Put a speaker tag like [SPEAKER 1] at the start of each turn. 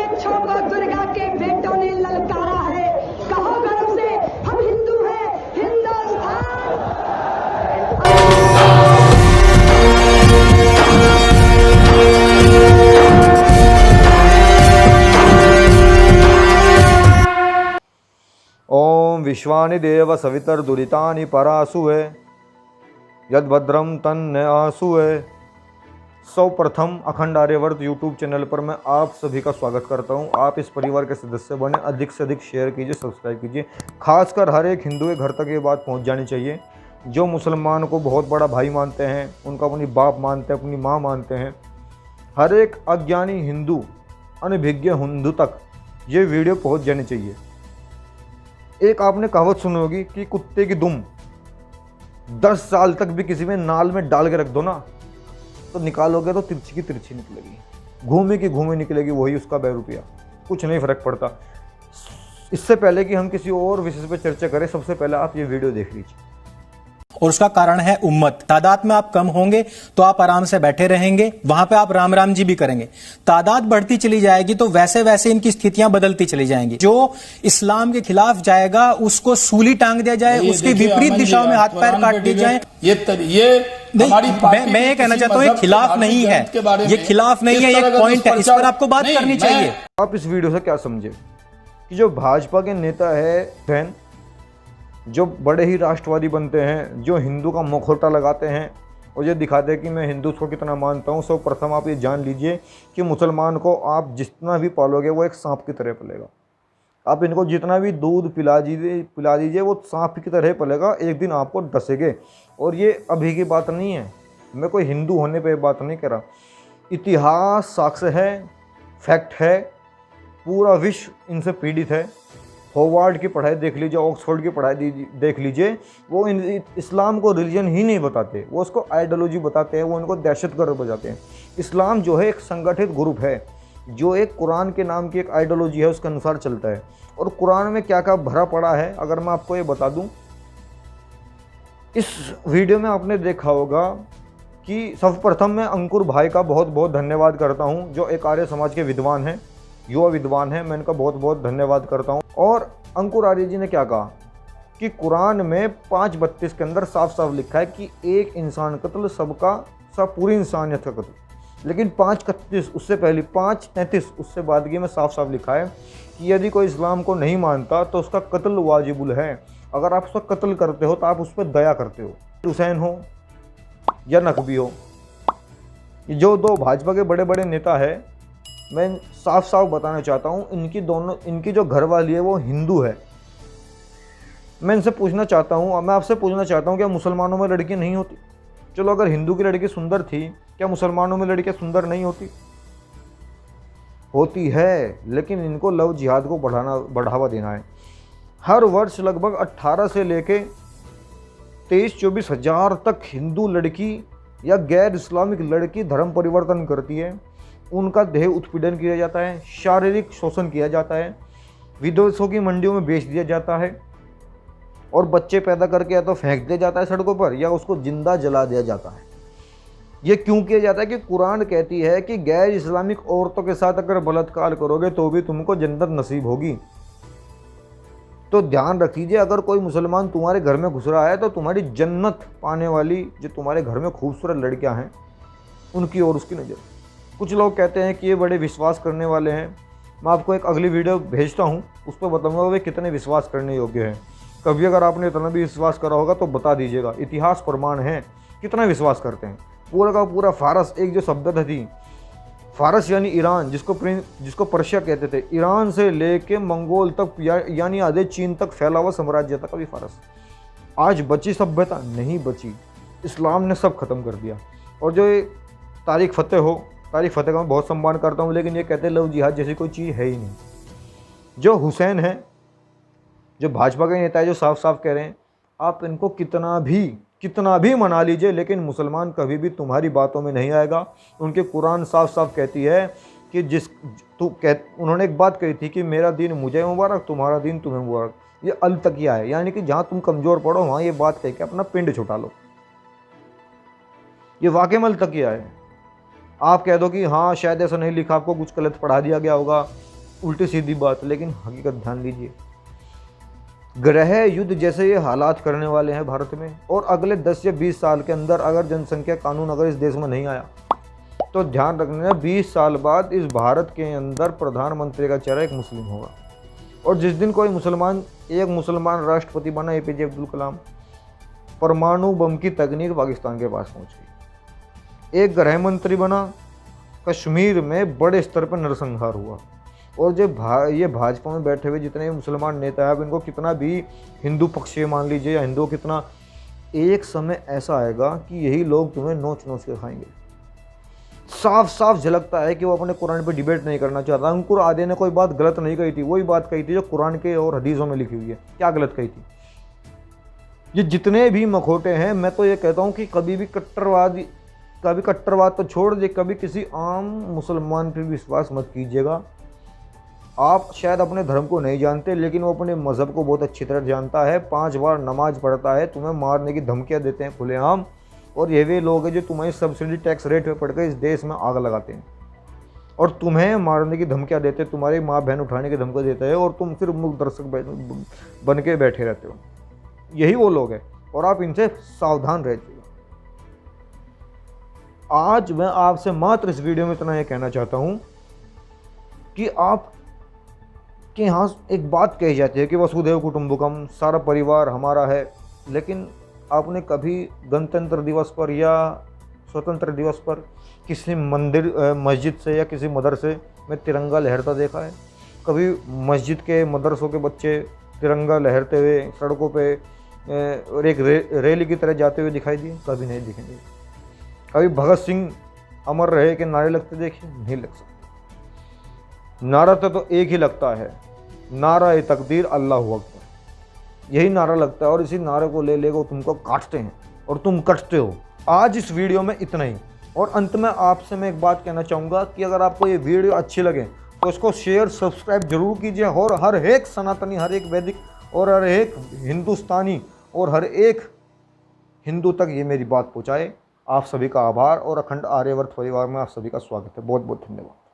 [SPEAKER 1] वृक्षों को दुर्गा के बेटों ने ललकारा है। कहो गर्व से, हम हिंदू हैं, हिंदुस्तान।
[SPEAKER 2] ओम विश्वानि देव सवितर्दुरितानि परासुवे यद्भद्रम तन्न आसुवे। सर्वप्रथम अखंड आर्यवर्त यूट्यूब चैनल पर मैं आप सभी का स्वागत करता हूं। आप इस परिवार के सदस्य बने, अधिक से अधिक शेयर कीजिए, सब्सक्राइब कीजिए। खासकर हर एक हिंदू के घर तक ये बात पहुंच जानी चाहिए। जो मुसलमान को बहुत बड़ा भाई मानते हैं, उनका अपनी बाप मानते हैं, अपनी माँ मानते हैं, हर एक अज्ञानी हिंदू, अनभिज्ञ हिंदू तक ये वीडियो पहुँच जानी चाहिए। एक आपने कहावत सुनी होगी कि कुत्ते की दुम 10 साल तक भी किसी में नाल में डाल के रख दो ना, तो निकालोगे तो तिरछी की तिरछी निकलेगी, घूमी की घूमी निकलेगी, वही उसका ₹2, कुछ नहीं फर्क पड़ता। इससे पहले कि हम किसी और विषय पर चर्चा करें, सबसे पहले आप ये वीडियो देख लीजिए।
[SPEAKER 3] और उसका कारण है उम्मत। तादाद में आप कम होंगे तो आप आराम से बैठे रहेंगे, वहां पे आप राम राम जी भी करेंगे। तादाद बढ़ती चली जाएगी तो वैसे वैसे इनकी स्थितियां बदलती चली जाएंगी। जो इस्लाम के खिलाफ जाएगा उसको सूली टांग दिया जाए, उसकी विपरीत दिशाओं में हाथ पैर काट दिए जाए। मैं ये कहना चाहता हूँ ये खिलाफ नहीं है, ये खिलाफ नहीं है, एक पॉइंट है, इस पर आपको बात करनी चाहिए।
[SPEAKER 2] आप इस वीडियो से क्या समझे कि जो भाजपा के नेता है, जो बड़े ही राष्ट्रवादी बनते हैं, जो हिंदू का मुखौटा लगाते हैं और ये दिखाते हैं कि मैं हिंदू को कितना मानता हूँ। सर्वप्रथम आप ये जान लीजिए कि मुसलमान को आप जितना भी पालोगे वो एक सांप की तरह पलेगा। आप इनको जितना भी दूध पिला दीजिए वो सांप की तरह पलेगा, एक दिन आपको डसेंगे। और ये अभी की बात नहीं है, मैं कोई हिंदू होने पर बात नहीं कर रहा। इतिहास साक्ष्य है, फैक्ट है, पूरा विश्व इनसे पीड़ित है। होवार्ड की पढ़ाई देख लीजिए, ऑक्सफोर्ड की पढ़ाई देख लीजिए, वो इस्लाम को रिलीजन ही नहीं बताते, वो उसको आइडियोलॉजी बताते हैं, वो इनको दहशतगर्द बताते हैं। इस्लाम जो है एक संगठित ग्रुप है, जो एक कुरान के नाम की एक आइडियोलॉजी है, उसके अनुसार चलता है। और कुरान में क्या क्या भरा पड़ा है अगर मैं आपको ये बता दूं, इस वीडियो में आपने देखा होगा कि सर्वप्रथम मैं अंकुर भाई का बहुत बहुत धन्यवाद करता हूँ, जो एक आर्य समाज के विद्वान हैं, युवा विद्वान है, मैं इनका बहुत बहुत धन्यवाद करता हूं। और अंकुर आर्य जी ने क्या कहा कि कुरान में 5:32 के अंदर साफ साफ लिखा है कि एक इंसान कत्ल सबका सब पूरी इंसानियत का कत्ल। लेकिन 5:31 उससे पहले 5:33 उससे बाद में साफ साफ लिखा है कि यदि कोई इस्लाम को नहीं मानता तो उसका कत्ल वाजिबुल है। अगर आप उसका कत्ल करते हो तो आप उस पर दया करते हो, हुसैन हो या नकवी हो। जो दो भाजपा के बड़े बड़े नेता है, मैं साफ साफ बताना चाहता हूँ, इनकी जो घरवाली है वो हिंदू है। मैं इनसे पूछना चाहता हूँ, मैं आपसे पूछना चाहता हूँ, क्या मुसलमानों में लड़कियाँ नहीं होती? चलो अगर हिंदू की लड़की सुंदर थी, क्या मुसलमानों में लड़कियाँ सुंदर नहीं होती? होती है, लेकिन इनको लव जिहाद को बढ़ावा देना है। हर वर्ष लगभग 18 से लेके 23-24 हज़ार तक हिंदू लड़की या गैर इस्लामिक लड़की धर्म परिवर्तन करती है। उनका देह उत्पीड़न किया जाता है, शारीरिक शोषण किया जाता है, विदेशों की मंडियों में बेच दिया जाता है, और बच्चे पैदा करके या तो फेंक दिया जाता है सड़कों पर या उसको जिंदा जला दिया जाता है। ये क्यों किया जाता है कि कुरान कहती है कि गैर इस्लामिक औरतों के साथ अगर बलात्कार करोगे तो भी तुमको जन्नत नसीब होगी। तो ध्यान रखिए, अगर कोई मुसलमान तुम्हारे घर में घुस रहा है तो तुम्हारी जन्नत पाने वाली जो तुम्हारे घर में खूबसूरत लड़कियां हैं उनकी ओर उसकी नज़र। कुछ लोग कहते हैं कि ये बड़े विश्वास करने वाले हैं। मैं आपको एक अगली वीडियो भेजता हूँ, उस पर बताऊँगा वे कितने विश्वास करने योग्य हैं। कभी अगर आपने इतना भी विश्वास करा होगा तो बता दीजिएगा, इतिहास प्रमाण है कितना विश्वास करते हैं। पूरा का पूरा फारस, एक जो सभ्यता थी फारस यानी ईरान, जिसको पर्शिया कहते थे, ईरान से लेके मंगोल तक यानी आधे चीन तक फैला हुआ साम्राज्य था कभी फारस। आज बची सभ्यता? नहीं बची, इस्लाम ने सब खत्म कर दिया। और जो तारिक फतेह का मैं बहुत सम्मान करता हूँ, लेकिन ये कहते हैं लव जिहाद जैसी कोई चीज़ है ही नहीं। जो हुसैन है, जो भाजपा के नेता है, जो साफ साफ कह रहे हैं, आप इनको कितना भी मना लीजिए, लेकिन मुसलमान कभी भी तुम्हारी बातों में नहीं आएगा। उनके कुरान साफ साफ कहती है कि उन्होंने एक बात कही थी कि मेरा दीन मुझे मुबारक, तुम्हारा दीन तुम्हें मुबारक। ये अल तकिया है, यानी कि जहाँ तुम कमज़ोर पड़ो वहाँ ये बात कह के अपना पिंड छुटा लो। ये वाकई में अल तकिया है। आप कह दो कि हाँ शायद ऐसा नहीं लिखा, आपको कुछ गलत पढ़ा दिया गया होगा, उल्टी सीधी बात, लेकिन हकीकत ध्यान दीजिए। गृह युद्ध जैसे ये हालात करने वाले हैं भारत में, और अगले 10 या 20 साल के अंदर अगर जनसंख्या कानून अगर इस देश में नहीं आया तो ध्यान रखना 20 साल बाद इस भारत के अंदर प्रधानमंत्री का चेहरा एक मुस्लिम होगा। और जिस दिन कोई एक मुसलमान राष्ट्रपति बना, APJ अब्दुल कलाम, परमाणु बम की तकनीक पाकिस्तान के पास पहुंच गई। एक गृह मंत्री बना, कश्मीर में बड़े स्तर पर नरसंहार हुआ। और जो ये भाजपा में बैठे हुए जितने मुसलमान नेता हैं, अब इनको कितना भी हिंदू पक्षीय मान लीजिए या हिंदू कितना, एक समय ऐसा आएगा कि यही लोग तुम्हें नोच नोच के खाएंगे। साफ साफ झलकता है कि वो अपने कुरान पे डिबेट नहीं करना चाहता। अंकुर आदे ने कोई बात गलत नहीं कही थी, वही बात कही थी जो कुरान के और हदीसों में लिखी हुई है। क्या गलत कही थी? ये जितने भी मखोटे हैं, मैं तो ये कहता हूँ कि कभी भी कट्टरवाद तो छोड़ दे, कभी किसी आम मुसलमान पर विश्वास मत कीजिएगा। आप शायद अपने धर्म को नहीं जानते, लेकिन वो अपने मज़हब को बहुत अच्छी तरह जानता है। 5 बार नमाज पढ़ता है, तुम्हें मारने की धमकियाँ देते हैं खुलेआम। और ये वे लोग हैं जो तुम्हें सब्सिडी टैक्स रेट पे पढ़कर इस देश में आग लगाते हैं और तुम्हें मारने की धमकियाँ देते हैं, तुम्हारी माँ बहन उठाने की धमकियाँ देते हैं, और तुम फिर मूक दर्शक बन के बैठे रहते हो। यही वो लोग हैं और आप इनसे सावधान रहिए। आज मैं आपसे मात्र इस वीडियो में इतना ये कहना चाहता हूँ कि आप कि यहाँ एक बात कही जाती है कि वसुधैव कुटुंबकम, सारा परिवार हमारा है, लेकिन आपने कभी गणतंत्र दिवस पर या स्वतंत्र दिवस पर किसी मस्जिद से या किसी मदरसे में तिरंगा लहरता देखा है? कभी मस्जिद के मदरसों के बच्चे तिरंगा लहरते हुए सड़कों पे और एक रैली की तरह जाते हुए दिखाई दिए? कभी नहीं दिखेंगे। कभी भगत सिंह अमर रहे के नारे लगते देखे? नहीं लग सकते। नारा तो एक ही लगता है, नारा ए तकदीर अल्लाहु अकबर। यही नारा लगता है और इसी नारे को ले लेकर तुमको काटते हैं और तुम कटते हो। आज इस वीडियो में इतना ही। और अंत में आपसे मैं एक बात कहना चाहूँगा कि अगर आपको ये वीडियो अच्छी लगे तो इसको शेयर सब्सक्राइब जरूर कीजिए, और हर एक सनातनी, हर एक वैदिक और हर एक हिंदुस्तानी और हर एक हिंदू तक ये मेरी बात पहुँचाए। आप सभी का आभार और अखंड आर्यवर्त परिवार में आप सभी का स्वागत है। बहुत बहुत धन्यवाद।